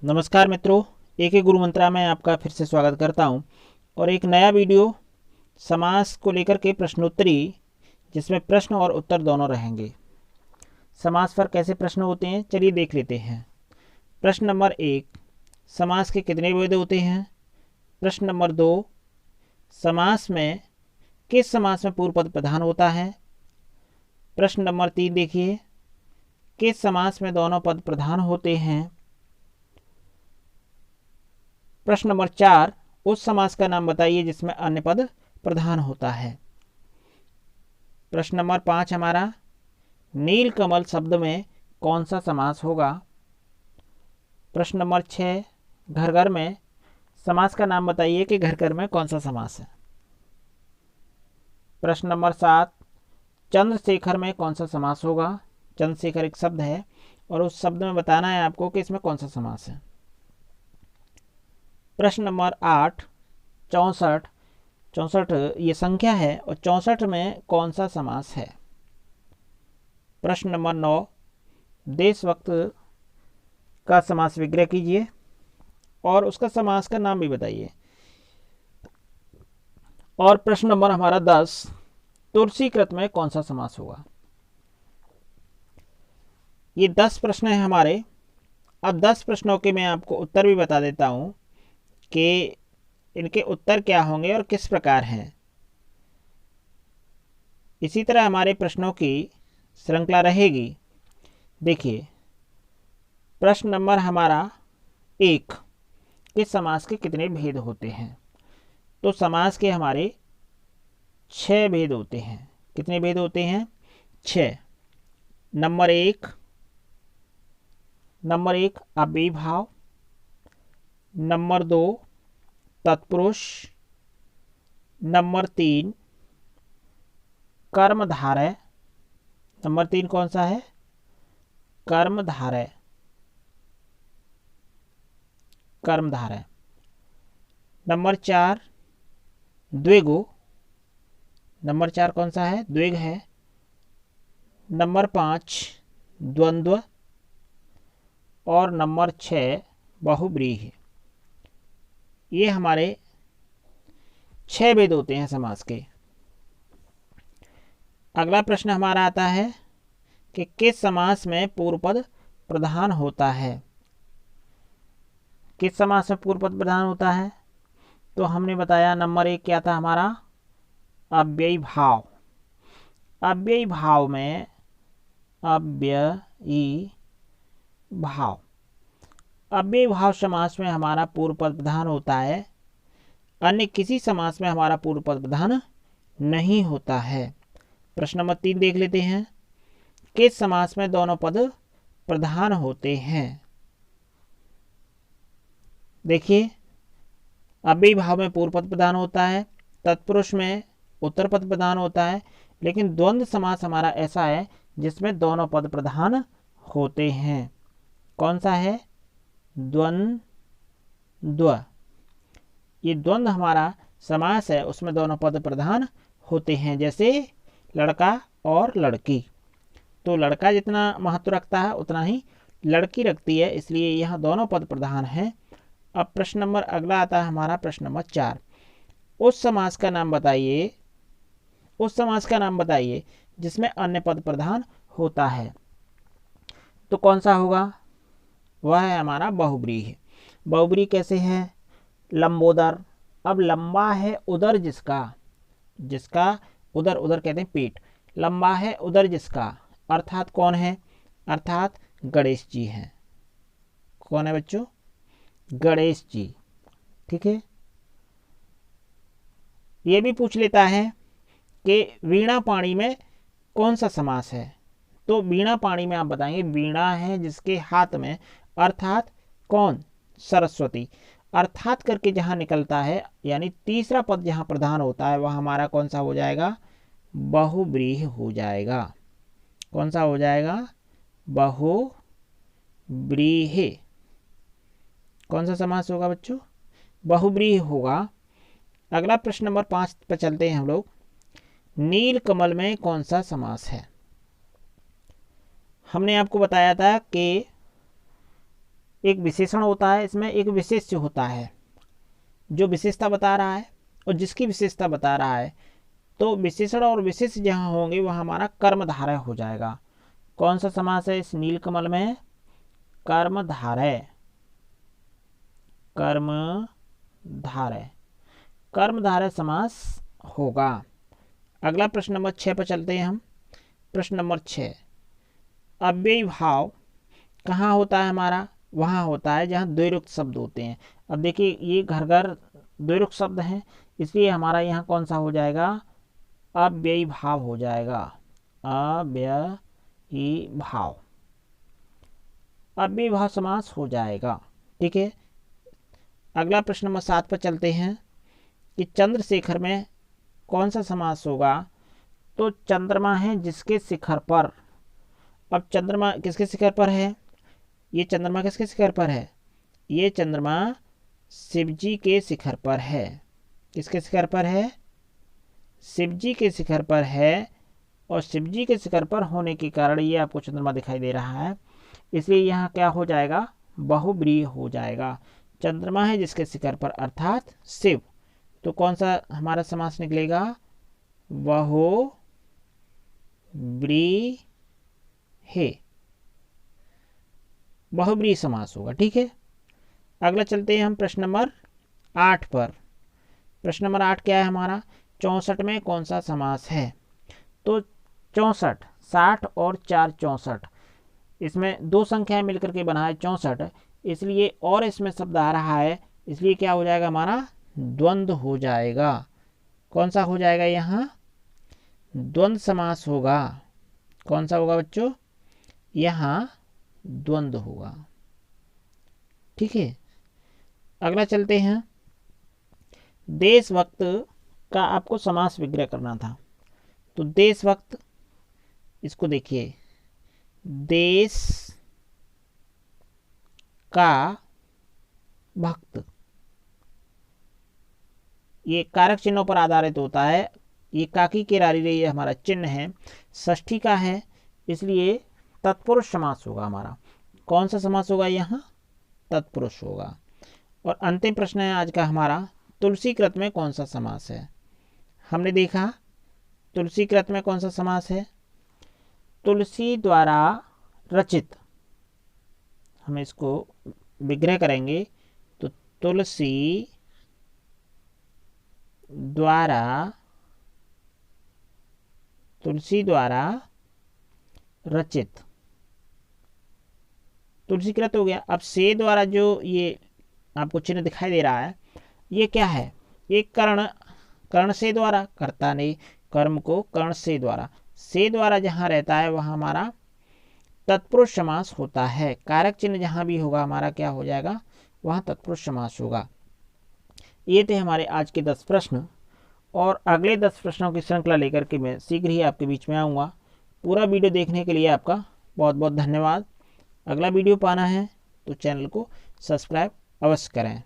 नमस्कार मित्रों, एक गुरु मंत्रा में आपका फिर से स्वागत करता हूं और एक नया वीडियो समास को लेकर के प्रश्नोत्तरी, जिसमें प्रश्न और उत्तर दोनों रहेंगे। समास पर कैसे प्रश्न होते हैं चलिए देख लेते हैं। प्रश्न नंबर 1, समास के कितने भेद होते हैं। प्रश्न नंबर 2, समास में किस समास में पूर्व पद प्रधान होता है। प्रश्न नंबर 3 देखिए, किस समास में दोनों पद प्रधान होते हैं। प्रश्न नंबर 4, उस समास का नाम बताइए जिसमें अन्य पद प्रधान होता है। प्रश्न नंबर 5 हमारा, नीलकमल शब्द में कौन सा समास होगा। प्रश्न नंबर 6, घर घर में समास का नाम बताइए कि घर घर में कौन सा समास है। प्रश्न नंबर 7, चंद्रशेखर में कौन सा समास होगा। चंद्रशेखर एक शब्द है और उस शब्द में बताना है आपको कि इसमें कौन सा समास है। प्रश्न नंबर 8, 64, 64 ये संख्या है और 64 में कौन सा समास है। प्रश्न नंबर 9, देश वक्त का समास विग्रह कीजिए और उसका समास का नाम भी बताइए। और प्रश्न नंबर हमारा 10, तुलसीकृत में कौन सा समास होगा। ये 10 प्रश्न हैं हमारे। अब 10 प्रश्नों के मैं आपको उत्तर भी बता देता हूं कि इनके उत्तर क्या होंगे और किस प्रकार हैं। इसी तरह हमारे प्रश्नों की श्रृंखला रहेगी। देखिए, प्रश्न नंबर हमारा 1, किस समास के कितने भेद होते हैं। तो समास के हमारे 6 भेद होते हैं। कितने भेद होते हैं? 6। नंबर 1 अव्ययी भाव। नंबर 2 तत्पुरुष। नंबर 3 कर्मधारय। नंबर 3 कौन सा है? कर्मधारय। कर्मधारय। नंबर 4 द्विगु। नंबर 4 कौन सा है? द्विग है। नंबर 5 द्वंद्व और नंबर 6 बहुब्रीहि। ये हमारे 6 भेद होते हैं समास के। अगला प्रश्न हमारा आता है कि किस समास में पूर्व पद प्रधान होता है। किस समास में पूर्व पद प्रधान होता है? तो हमने बताया नंबर 1 क्या था हमारा? अव्ययी भाव। अव्ययी भाव में अव्ययी भाव समास में हमारा पूर्व पद प्रधान होता है। अन्य किसी समास में हमारा पूर्व पद प्रधान नहीं होता है। प्रश्न नंबर 3 देख लेते हैं, किस समास में दोनों पद प्रधान होते हैं। देखिए, अव्ययी भाव में पूर्व पद प्रधान होता है, तत्पुरुष में उत्तर पद प्रधान होता है, लेकिन द्वंद्व समास हमारा ऐसा है जिसमें दोनों पद प्रधान होते हैं। कौन सा है? द्वंद्व। ये द्वंद्व हमारा समास है, उसमें दोनों पद प्रधान होते हैं, जैसे लड़का और लड़की। तो लड़का जितना महत्व रखता है उतना ही लड़की रखती है, इसलिए यहाँ दोनों पद प्रधान हैं। अब प्रश्न नंबर अगला आता है हमारा प्रश्न नंबर 4, उस समास का नाम बताइए। उस समास का नाम बताइए जिसमें अन्य पद प्रधान होता है। तो कौन सा होगा? वह है हमारा बहुब्रीहि। बहुब्रीहि कैसे है? लंबोदर। अब लंबा है उदर जिसका उदर, उदर कहते हैं पेट, लंबा है उदर जिसका, अर्थात कौन है? अर्थात गणेश जी हैं। कौन है बच्चों? गणेश जी। ठीक है। ये भी पूछ लेता है कि वीणा पाणी में कौन सा समास है। तो वीणा पाणी में आप बताएंगे वीणा है जिसके हाथ में, अर्थात कौन? सरस्वती। अर्थात करके जहां निकलता है, यानी तीसरा पद जहां प्रधान होता है, वह हमारा कौन सा हो जाएगा? बहुब्रीहि हो जाएगा। कौन सा हो जाएगा? बहुब्रीहि। कौन सा समास होगा बच्चों? बहुब्रीहि होगा। अगला प्रश्न नंबर 5 पर चलते हैं हम लोग। नीलकमल में कौन सा समास है? हमने आपको बताया था कि एक विशेषण होता है, इसमें एक विशेष्य होता है जो विशेषता बता रहा है और जिसकी विशेषता बता रहा है। तो विशेषण और विशेष्य जहाँ होंगे वह हमारा कर्मधारय हो जाएगा। कौन सा समास है इस नीलकमल में? कर्मधारय। कर्मधारय, कर्मधारय समास होगा। अगला प्रश्न नंबर 6 पर चलते हैं हम। प्रश्न नंबर 6, अव्ययी भाव कहाँ होता है हमारा? वहाँ होता है जहाँ द्वैरुक्त शब्द होते हैं। अब देखिए ये घर घर द्वैरुक्त शब्द हैं, इसलिए हमारा यहाँ कौन सा हो जाएगा? अव्ययी भाव हो जाएगा। अव्ययी भाव, अव्ययी भाव समास हो जाएगा। ठीक है। अगला प्रश्न नंबर 7 पर चलते हैं कि चंद्रशेखर में कौन सा समास होगा? तो चंद्रमा है जिसके शिखर पर। अब चंद्रमा किसके शिखर पर है? ये चंद्रमा किसके शिखर पर है? ये चंद्रमा शिवजी के शिखर पर है। किसके शिखर पर है? शिवजी के शिखर पर है। और शिवजी के शिखर पर होने के कारण ये आपको चंद्रमा दिखाई दे रहा है, इसलिए यहाँ क्या हो जाएगा? बहुब्रीहि हो जाएगा। चंद्रमा है जिसके शिखर पर अर्थात शिव। तो कौन सा हमारा समास निकलेगा? बहुब्रीहि, बहुब्रीहि समास होगा। ठीक है। अगला चलते हैं हम प्रश्न नंबर 8 पर। प्रश्न नंबर 8 क्या है हमारा? 64 में कौन सा समास है? तो 64, 60 और 4 64, इसमें दो संख्याएं मिलकर के बना है 64, इसलिए और इसमें शब्द आ रहा है, इसलिए क्या हो जाएगा हमारा? द्वंद्व हो जाएगा। कौन सा हो जाएगा यहाँ? द्वंद्व समास होगा। कौन सा होगा बच्चों? यहाँ द्वंद्व होगा। ठीक है। अगला चलते हैं, देशभक्त का आपको समास विग्रह करना था। तो देशभक्त, इसको देखिए, देश का भक्त, ये कारक चिन्हों पर आधारित होता है। ये काकी के रारी रे ये हमारा चिन्ह है, षष्ठी का है, इसलिए तत्पुरुष समास होगा हमारा। कौन सा समास होगा यहाँ? तत्पुरुष होगा। और अंतिम प्रश्न है आज का हमारा, तुलसीकृत में कौन सा समास है? हमने देखा तुलसीकृत में कौन सा समास है? तुलसी द्वारा रचित, हम इसको विग्रह करेंगे तो तुलसी द्वारा रचित, तुलसीकृत हो गया। अब से द्वारा जो ये आपको चिन्ह दिखाई दे रहा है, ये क्या है? ये कर्ण से द्वारा, कर्ता ने कर्म को कर्ण से द्वारा, से द्वारा जहाँ रहता है वहाँ हमारा तत्पुरुष समास होता है। कारक चिन्ह जहाँ भी होगा हमारा क्या हो जाएगा? वहाँ तत्पुरुष समास होगा। ये थे हमारे आज के 10 प्रश्न, और अगले 10 प्रश्नों की श्रृंखला लेकर के मैं शीघ्र ही आपके बीच में आऊँगा। पूरा वीडियो देखने के लिए आपका बहुत बहुत धन्यवाद। अगला वीडियो पाना है तो चैनल को सब्सक्राइब अवश्य करें।